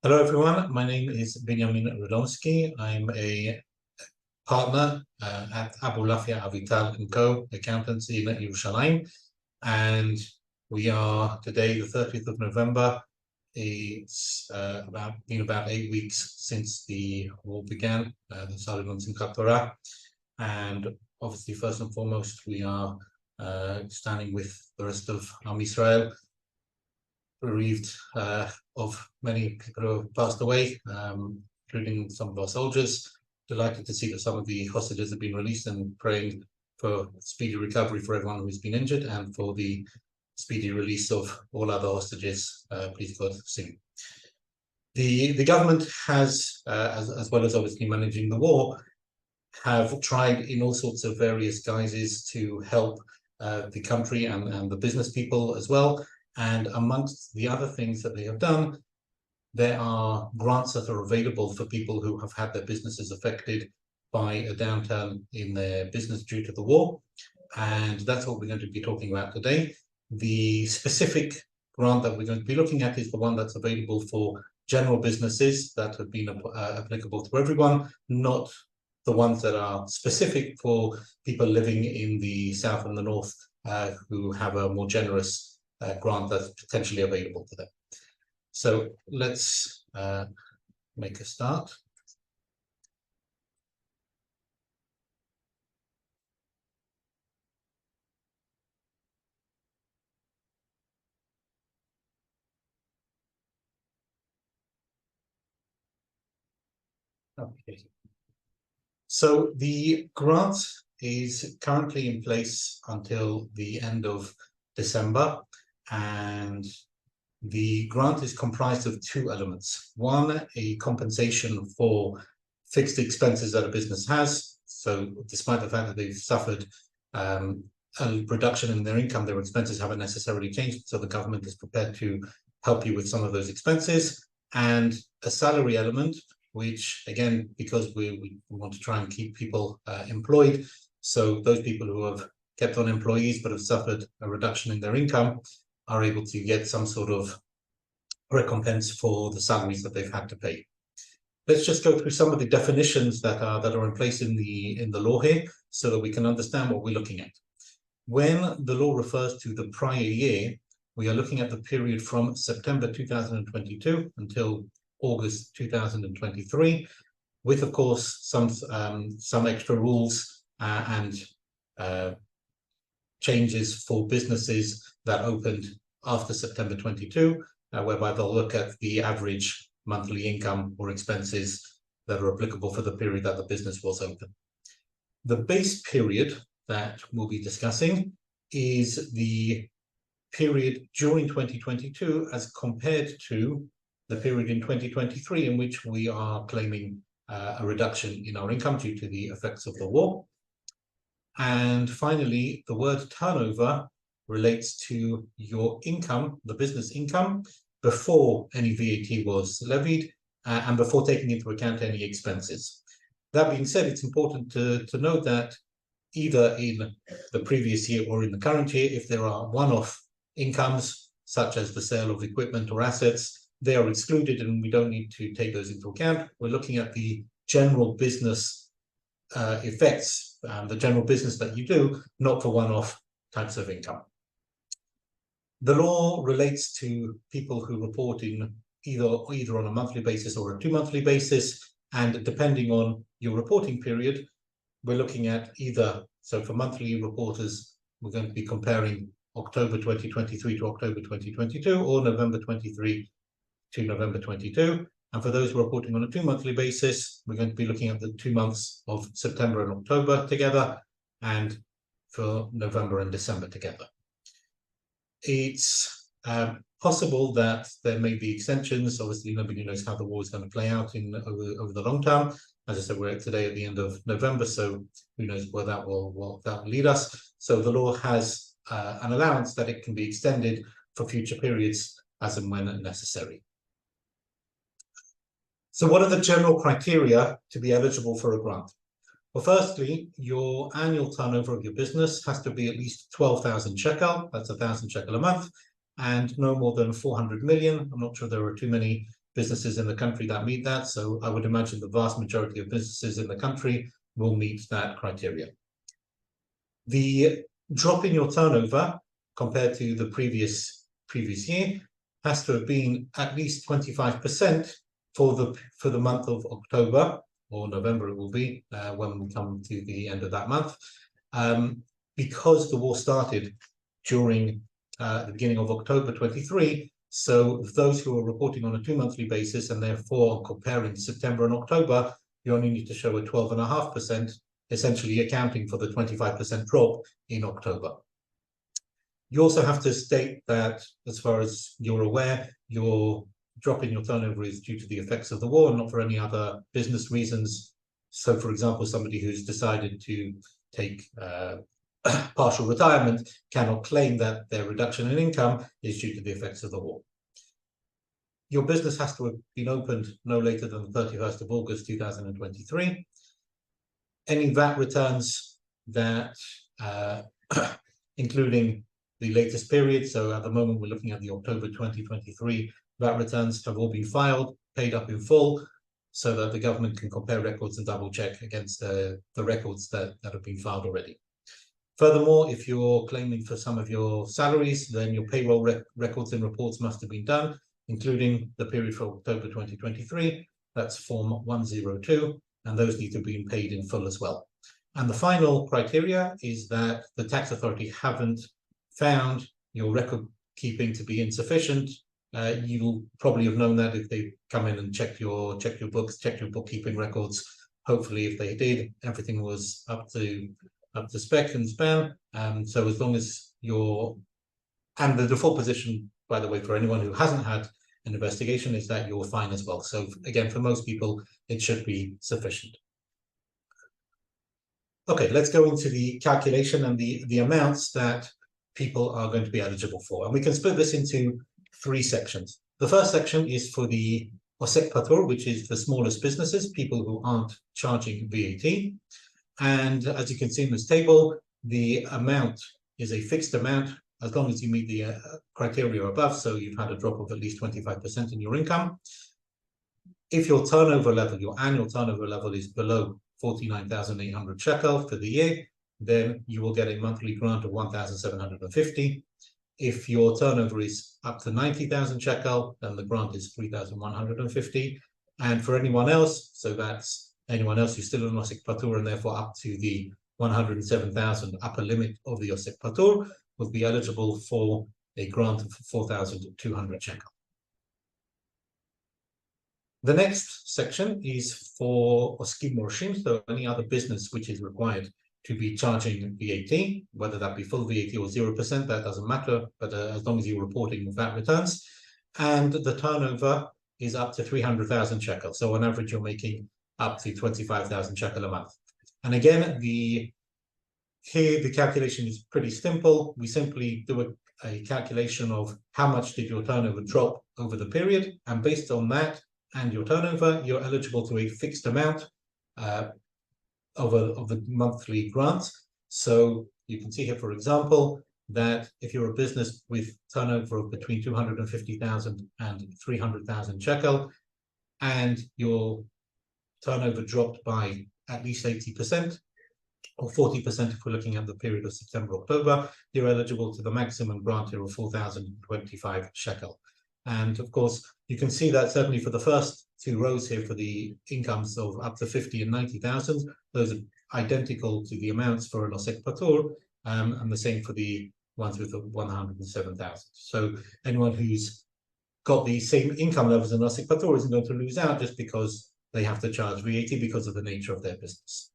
Hello, everyone. My name is Binyamin Radomsky. I'm a partner at Aboulafia, Avital & Co, accountancy in Yerushalayim. And we are today, the 30th of November. It's been about 8 weeks since the war began, that started on Simchat Torah. And obviously, first and foremost, we are standing with the rest of Am Yisrael, bereaved of many people who have passed away, including some of our soldiers. Delighted to see that some of the hostages have been released, and praying for speedy recovery for everyone who's been injured and for the speedy release of all other hostages. Please God soon. The government has, as well as obviously managing the war, have tried in all sorts of various guises to help the country and the business people as well. And amongst the other things that they have done, there are grants that are available for people who have had their businesses affected by a downturn in their business due to the war. And that's what we're going to be talking about today. The specific grant that we're going to be looking at is the one that's available for general businesses that have been applicable to everyone, not the ones that are specific for people living in the south and the north who have a more generous grant that's potentially available to them. So let's make a start. Okay. So the grant is currently in place until the end of December, and the grant is comprised of two elements. One, a compensation for fixed expenses that a business has. So despite the fact that they've suffered a reduction in their income, their expenses haven't necessarily changed. So the government is prepared to help you with some of those expenses. And a salary element, which again, because we want to try and keep people employed. So those people who have kept on employees but have suffered a reduction in their income are able to get some sort of recompense for the salaries that they've had to pay. Let's just go through some of the definitions that are in place in the law here, so that we can understand what we're looking at. When the law refers to the prior year, we are looking at the period from September 2022 until August 2023, with of course some extra rules and changes for businesses that opened after September 22, whereby they'll look at the average monthly income or expenses that are applicable for the period that the business was open. The base period that we'll be discussing is the period during 2022 as compared to the period in 2023, in which we are claiming a reduction in our income due to the effects of the war. And finally, the word turnover relates to your income, the business income, before any VAT was levied and before taking into account any expenses. That being said, it's important to note that either in the previous year or in the current year, if there are one-off incomes, such as the sale of equipment or assets, they are excluded and we don't need to take those into account. We're looking at the general business effects, the general business that you do, not for one-off types of income. The law relates to people who report in either on a monthly basis or a 2-monthly basis, and depending on your reporting period, we're looking at either, so for monthly reporters, we're going to be comparing October 2023 to October 2022, or November 23 to November 22. And for those who are reporting on a 2-monthly basis, we're going to be looking at the 2 months of September and October together, and for November and December together. It's possible that there may be extensions. Obviously, nobody knows how the war is going to play out over the long term. As I said, we're today at the end of November, so who knows where that will lead us. So the law has an allowance that it can be extended for future periods as and when necessary. So what are the general criteria to be eligible for a grant? Well, firstly, your annual turnover of your business has to be at least 12,000 shekel. That's 1,000 shekel a month. and no more than 400 million. I'm not sure there are too many businesses in the country that meet that, so I would imagine the vast majority of businesses in the country will meet that criteria. The drop in your turnover compared to the previous year has to have been at least 25% for the month of October, or November it will be when we come to the end of that month, because the war started during the beginning of October 23. So those who are reporting on a 2-monthly basis and therefore comparing September and October, you only need to show a 12.5%, essentially accounting for the 25% drop in October. You also have to state that, as far as you're aware, your drop in your turnover is due to the effects of the war and not for any other business reasons. So, for example, somebody who's decided to take partial retirement cannot claim that their reduction in income is due to the effects of the war. Your business has to have been opened no later than the 31st of August 2023. Any VAT returns that, including the latest period, so at the moment we're looking at the October 2023 VAT returns, have all been filed, paid up in full, so that the government can compare records and double check against the records that have been filed already. Furthermore, if you're claiming for some of your salaries, then your payroll records and reports must have been done, including the period for October 2023. That's Form 102, and those need to be paid in full as well. And the final criteria is that the tax authority haven't found your record keeping to be insufficient. You'll probably have known that if they come in and check your books, check your bookkeeping records. Hopefully, if they did, everything was up to spec and span. So as long as and the default position, by the way, for anyone who hasn't had an investigation, is that you're fine as well. So again, for most people, it should be sufficient. Okay, let's go into the calculation and the amounts that people are going to be eligible for. And we can split this into 3 sections. The first section is for the Osek Patur, which is the smallest businesses, people who aren't charging VAT. And as you can see in this table, the amount is a fixed amount as long as you meet the criteria above. So you've had a drop of at least 25% in your income. If your turnover level, your annual turnover level, is below 49,800 shekel for the year, then you will get a monthly grant of 1,750. If your turnover is up to 90,000 shekel, then the grant is 3,150. And for anyone else, so that's anyone else who's still in Osek Patur and therefore up to the 107,000 upper limit of the Osek Patur, will be eligible for a grant of 4,200 shekel. The next section is for Oskim Morshim, so any other business which is required to be charging VAT, whether that be full VAT or 0%, that doesn't matter, but as long as you're reporting VAT returns. And the turnover is up to 300,000 shekel. So on average, you're making up to 25,000 shekel a month. And again, here the calculation is pretty simple. We simply do a calculation of how much did your turnover drop over the period, and based on that and your turnover, you're eligible to a fixed amount of the monthly grant. So you can see here, for example, that if you're a business with turnover of between 250,000 and 300,000 shekel, and your turnover dropped by at least 80%, or 40% if we're looking at the period of September-October, you're eligible to the maximum grant here of 4,025 shekel. And of course, you can see that certainly for the first 2 rows here for the incomes of up to 50 and 90,000, those are identical to the amounts for an Osek Patur, and the same for the ones with 107,000. So anyone who's got the same income levels in Osek Patur isn't going to lose out just because they have to charge VAT because of the nature of their business.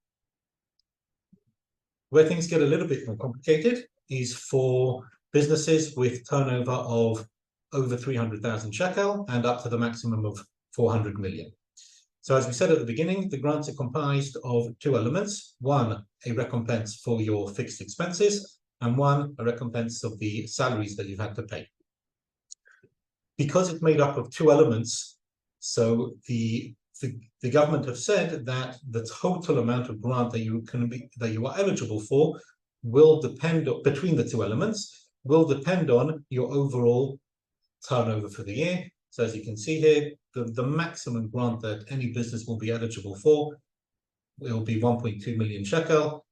Where things get a little bit more complicated is for businesses with turnover of over 300,000 shekel and up to the maximum of 400 million. So as we said at the beginning, the grants are comprised of 2 elements. 1, a recompense for your fixed expenses, and 1, a recompense of the salaries that you've had to pay. Because it's made up of 2 elements, so the government have said that the total amount of grant that you are eligible for will depend between the 2 elements, will depend on your overall turnover for the year. So as you can see here, the maximum grant that any business will be eligible for will be 1.2 million shekel,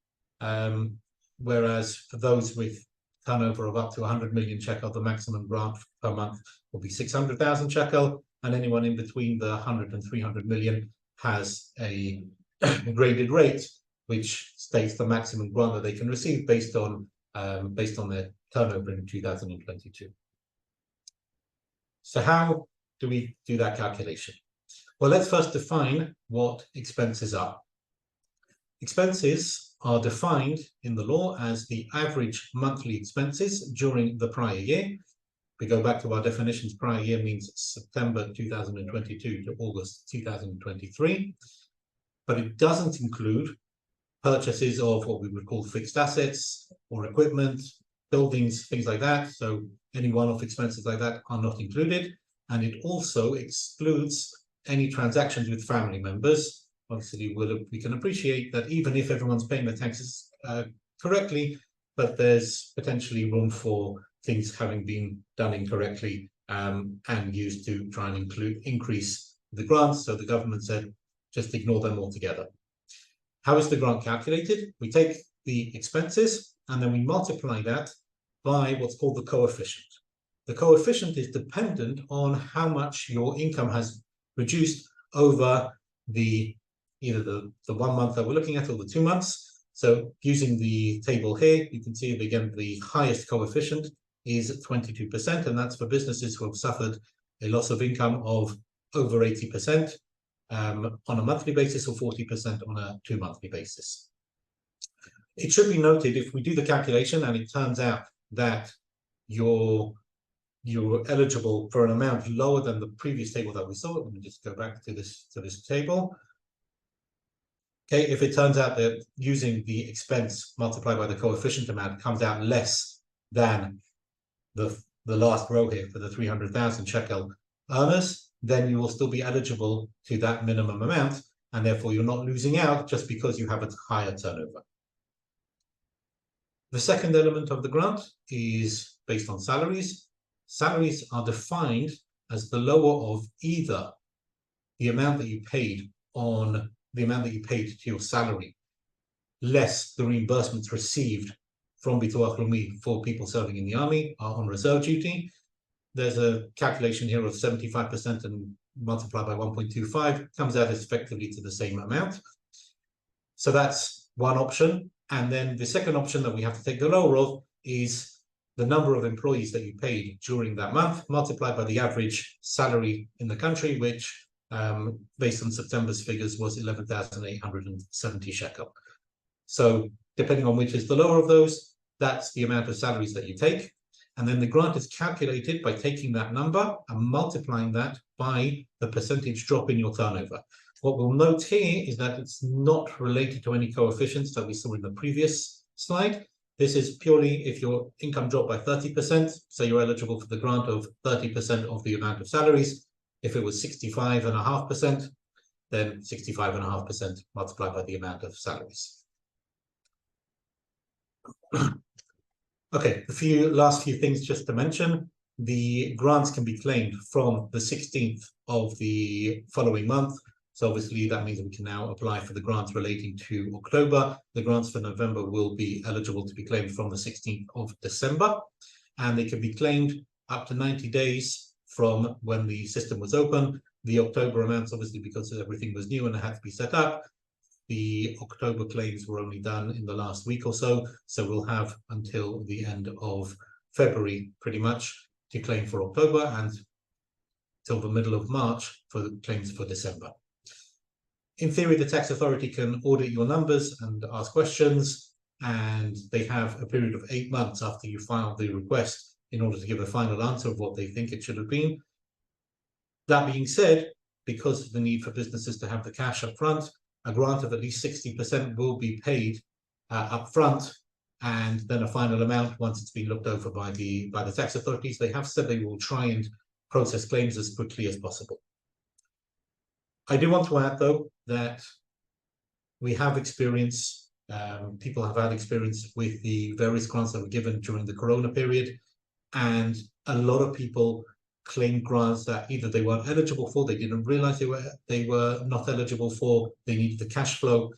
whereas for those with turnover of up to 100 million shekel, the maximum grant per month will be 600,000 shekel, and anyone in between the 100 and 300 million has a graded rate, which states the maximum grant that they can receive based on their turnover in 2022. So how do we do that calculation? Well, let's first define what expenses are. Expenses are defined in the law as the average monthly expenses during the prior year. We go back to our definitions. Prior year means September 2022 to August 2023, but it doesn't include purchases of what we would call fixed assets or equipment, buildings, things like that. So any one-off expenses like that are not included. And it also excludes any transactions with family members. Obviously, we can appreciate that even if everyone's paying their taxes correctly, but there's potentially room for things having been done incorrectly and used to try and increase the grants. So the government said, just ignore them altogether. How is the grant calculated? We take the expenses and then we multiply that by what's called the coefficient. The coefficient is dependent on how much your income has reduced over either the 1 month that we're looking at or the 2 months. So using the table here, you can see that, again, the highest coefficient is 22%, and that's for businesses who have suffered a loss of income of over 80% on a monthly basis or 40% on a 2-monthly basis. It should be noted, if we do the calculation and it turns out that you're eligible for an amount lower than the previous table that we saw, let me just go back to this table. Okay, if it turns out that using the expense multiplied by the coefficient amount comes out less than the last row here for the 300,000 shekel earners, then you will still be eligible to that minimum amount, and therefore you're not losing out just because you have a higher turnover. The second element of the grant is based on salaries. Salaries are defined as the lower of either the amount that you paid to your salary, less the reimbursements received from Bituach Leumi for people serving in the army are on reserve duty. There's a calculation here of 75% and multiplied by 1.25 comes out effectively to the same amount. So that's one option. And then the second option that we have to take the lower of is the number of employees that you paid during that month multiplied by the average salary in the country, which based on September's figures was 11,870 shekel. So depending on which is the lower of those, that's the amount of salaries that you take. And then the grant is calculated by taking that number and multiplying that by the percentage drop in your turnover. What we'll note here is that it's not related to any coefficients that we saw in the previous slide. This is purely if your income dropped by 30%, so you're eligible for the grant of 30% of the amount of salaries. If it was 65.5%, then 65.5% multiplied by the amount of salaries. Okay, last few things just to mention. The grants can be claimed from the 16th of the following month. So obviously that means we can now apply for the grants relating to October. The grants for November will be eligible to be claimed from the 16th of December. And they can be claimed up to 90 days from when the system was open. The October amounts, obviously, because everything was new and it had to be set up. The October claims were only done in the last week or so. So we'll have until the end of February, pretty much, to claim for October and till the middle of March for the claims for December. In theory, the tax authority can audit your numbers and ask questions, and they have a period of 8 months after you file the request in order to give a final answer of what they think it should have been. That being said, because of the need for businesses to have the cash up front, a grant of at least 60% will be paid up front, and then a final amount once it's been looked over by the tax authorities. They have said they will try and process claims as quickly as possible. I do want to add, though, that we have experience People have had experience with the various grants that were given during the Corona period, and a lot of people claimed grants that either they weren't eligible for, they didn't realize they were not eligible for, they needed the cash flow.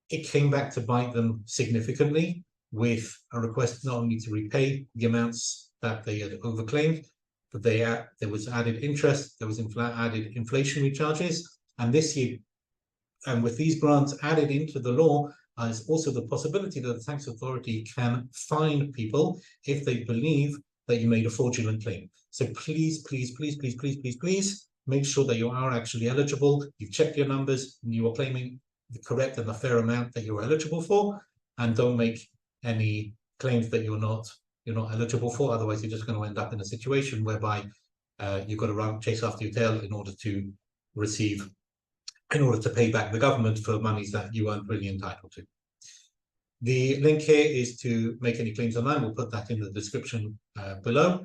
It came back to bite them significantly, with a request not only to repay the amounts that they had overclaimed, but there was added interest, there was added inflationary charges, and this year, and with these grants added into the law, is also the possibility that the tax authority can fine people if they believe that you made a fraudulent claim. So please, please, please, please, please, please, please make sure that you are actually eligible. You've checked your numbers and you are claiming the correct and the fair amount that you're eligible for, and don't make any claims that you're not eligible for. Otherwise, you're just going to end up in a situation whereby you've got to chase after your tail in order to pay back the government for monies that you weren't really entitled to. The link here is to make any claims online. We'll put that in the description below.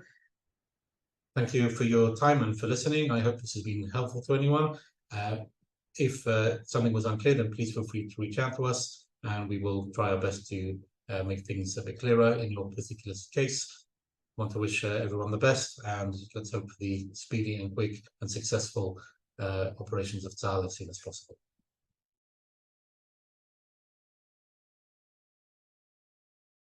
Thank you for your time and for listening. I hope this has been helpful to anyone. If something was unclear, then please feel free to reach out to us, and we will try our best to make things a bit clearer in your particular case. I want to wish everyone the best, and let's hope for the speedy and quick and successful operations of Tzahal as soon as possible.